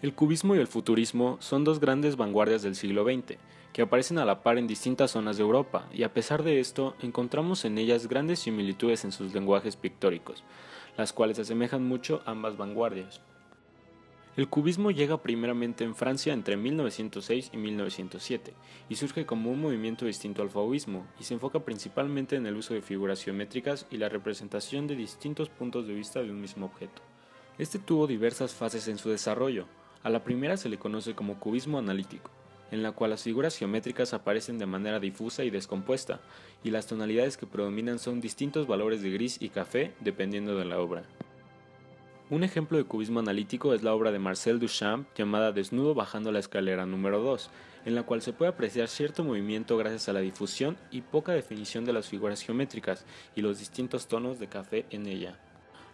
El cubismo y el futurismo son dos grandes vanguardias del siglo XX, que aparecen a la par en distintas zonas de Europa, y a pesar de esto, encontramos en ellas grandes similitudes en sus lenguajes pictóricos, las cuales asemejan mucho a ambas vanguardias. El cubismo llega primeramente en Francia entre 1906 y 1907, y surge como un movimiento distinto al fauvismo, y se enfoca principalmente en el uso de figuras geométricas y la representación de distintos puntos de vista de un mismo objeto. Este tuvo diversas fases en su desarrollo. A la primera se le conoce como cubismo analítico, en la cual las figuras geométricas aparecen de manera difusa y descompuesta, y las tonalidades que predominan son distintos valores de gris y café dependiendo de la obra. Un ejemplo de cubismo analítico es la obra de Marcel Duchamp llamada Desnudo bajando la escalera número 2, en la cual se puede apreciar cierto movimiento gracias a la difusión y poca definición de las figuras geométricas y los distintos tonos de café en ella.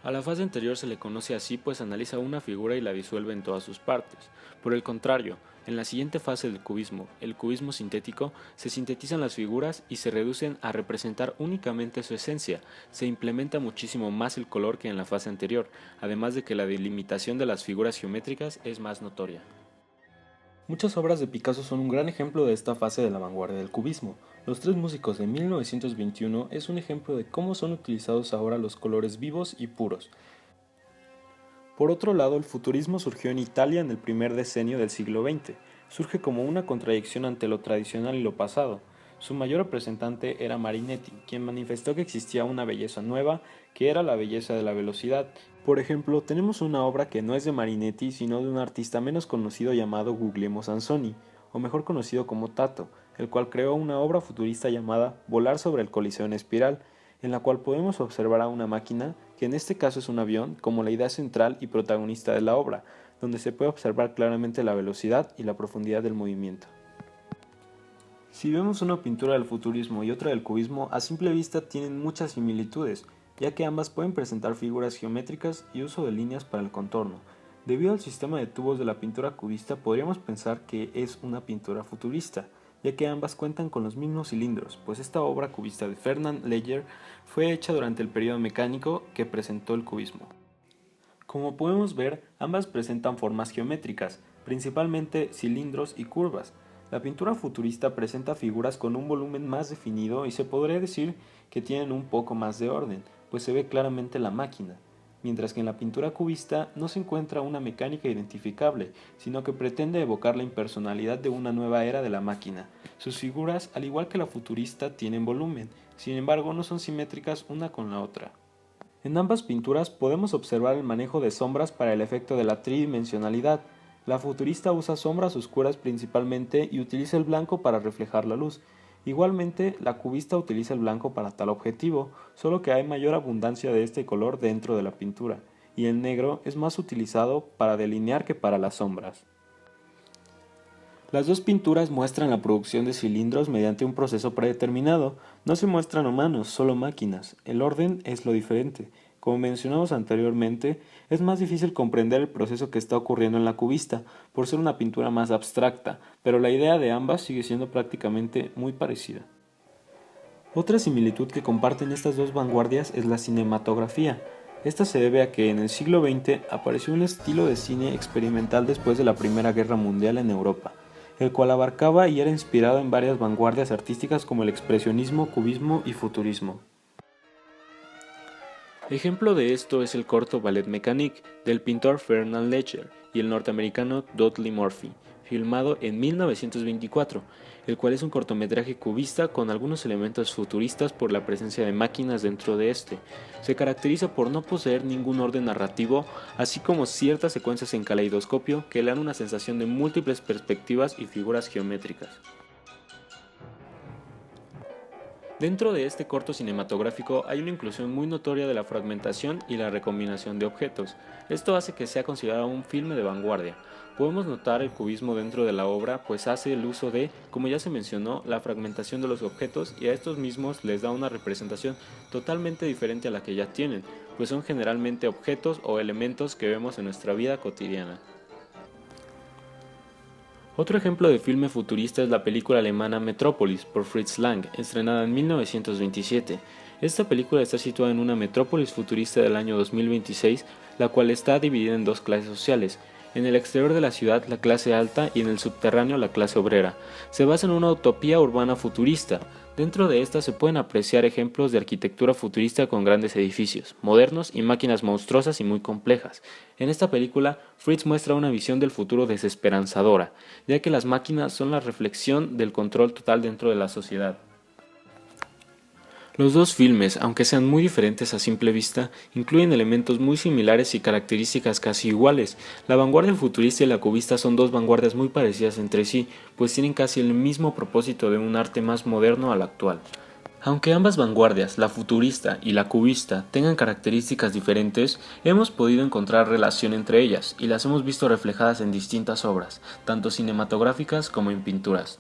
A la fase anterior se le conoce así pues analiza una figura y la disuelve en todas sus partes. Por el contrario, en la siguiente fase del cubismo, el cubismo sintético, se sintetizan las figuras y se reducen a representar únicamente su esencia. Se implementa muchísimo más el color que en la fase anterior, además de que la delimitación de las figuras geométricas es más notoria. Muchas obras de Picasso son un gran ejemplo de esta fase de la vanguardia del cubismo. Los Tres Músicos de 1921 es un ejemplo de cómo son utilizados ahora los colores vivos y puros. Por otro lado, el futurismo surgió en Italia en el primer decenio del siglo XX. Surge como una contradicción ante lo tradicional y lo pasado. Su mayor representante era Marinetti, quien manifestó que existía una belleza nueva, que era la belleza de la velocidad. Por ejemplo, tenemos una obra que no es de Marinetti, sino de un artista menos conocido llamado Guglielmo Sansoni, o mejor conocido como Tato, el cual creó una obra futurista llamada Volar sobre el Coliseo en espiral, en la cual podemos observar a una máquina, que en este caso es un avión, como la idea central y protagonista de la obra, donde se puede observar claramente la velocidad y la profundidad del movimiento. Si vemos una pintura del futurismo y otra del cubismo, a simple vista tienen muchas similitudes, ya que ambas pueden presentar figuras geométricas y uso de líneas para el contorno. Debido al sistema de tubos de la pintura cubista, podríamos pensar que es una pintura futurista, ya que ambas cuentan con los mismos cilindros, pues esta obra cubista de Fernand Léger fue hecha durante el periodo mecánico que presentó el cubismo. Como podemos ver, ambas presentan formas geométricas, principalmente cilindros y curvas. La pintura futurista presenta figuras con un volumen más definido y se podría decir que tienen un poco más de orden, pues se ve claramente la máquina, mientras que en la pintura cubista no se encuentra una mecánica identificable, sino que pretende evocar la impersonalidad de una nueva era de la máquina. Sus figuras, al igual que la futurista, tienen volumen, sin embargo no son simétricas una con la otra. En ambas pinturas podemos observar el manejo de sombras para el efecto de la tridimensionalidad. La futurista usa sombras oscuras principalmente y utiliza el blanco para reflejar la luz. Igualmente, la cubista utiliza el blanco para tal objetivo, solo que hay mayor abundancia de este color dentro de la pintura, y el negro es más utilizado para delinear que para las sombras. Las dos pinturas muestran la producción de cilindros mediante un proceso predeterminado. No se muestran humanos, solo máquinas. El orden es lo diferente. Como mencionamos anteriormente, es más difícil comprender el proceso que está ocurriendo en la cubista, por ser una pintura más abstracta, pero la idea de ambas sigue siendo prácticamente muy parecida. Otra similitud que comparten estas dos vanguardias es la cinematografía. Esta se debe a que en el siglo XX apareció un estilo de cine experimental después de la Primera Guerra Mundial en Europa, el cual abarcaba y era inspirado en varias vanguardias artísticas como el expresionismo, cubismo y futurismo. Ejemplo de esto es el corto Ballet Mécanique del pintor Fernand Léger y el norteamericano Dudley Murphy, filmado en 1924, el cual es un cortometraje cubista con algunos elementos futuristas por la presencia de máquinas dentro de este. Se caracteriza por no poseer ningún orden narrativo, así como ciertas secuencias en caleidoscopio que le dan una sensación de múltiples perspectivas y figuras geométricas. Dentro de este corto cinematográfico hay una inclusión muy notoria de la fragmentación y la recombinación de objetos. Esto hace que sea considerado un filme de vanguardia. Podemos notar el cubismo dentro de la obra, pues hace el uso de, como ya se mencionó, la fragmentación de los objetos y a estos mismos les da una representación totalmente diferente a la que ya tienen, pues son generalmente objetos o elementos que vemos en nuestra vida cotidiana. Otro ejemplo de filme futurista es la película alemana Metrópolis por Fritz Lang, estrenada en 1927. Esta película está situada en una metrópolis futurista del año 2026, la cual está dividida en dos clases sociales. En el exterior de la ciudad la clase alta y en el subterráneo la clase obrera. Se basa en una utopía urbana futurista. Dentro de esta se pueden apreciar ejemplos de arquitectura futurista con grandes edificios, modernos y máquinas monstruosas y muy complejas. En esta película, Fritz muestra una visión del futuro desesperanzadora, ya que las máquinas son la reflexión del control total dentro de la sociedad. Los dos filmes, aunque sean muy diferentes a simple vista, incluyen elementos muy similares y características casi iguales. La vanguardia futurista y la cubista son dos vanguardias muy parecidas entre sí, pues tienen casi el mismo propósito de un arte más moderno al actual. Aunque ambas vanguardias, la futurista y la cubista, tengan características diferentes, hemos podido encontrar relación entre ellas y las hemos visto reflejadas en distintas obras, tanto cinematográficas como en pinturas.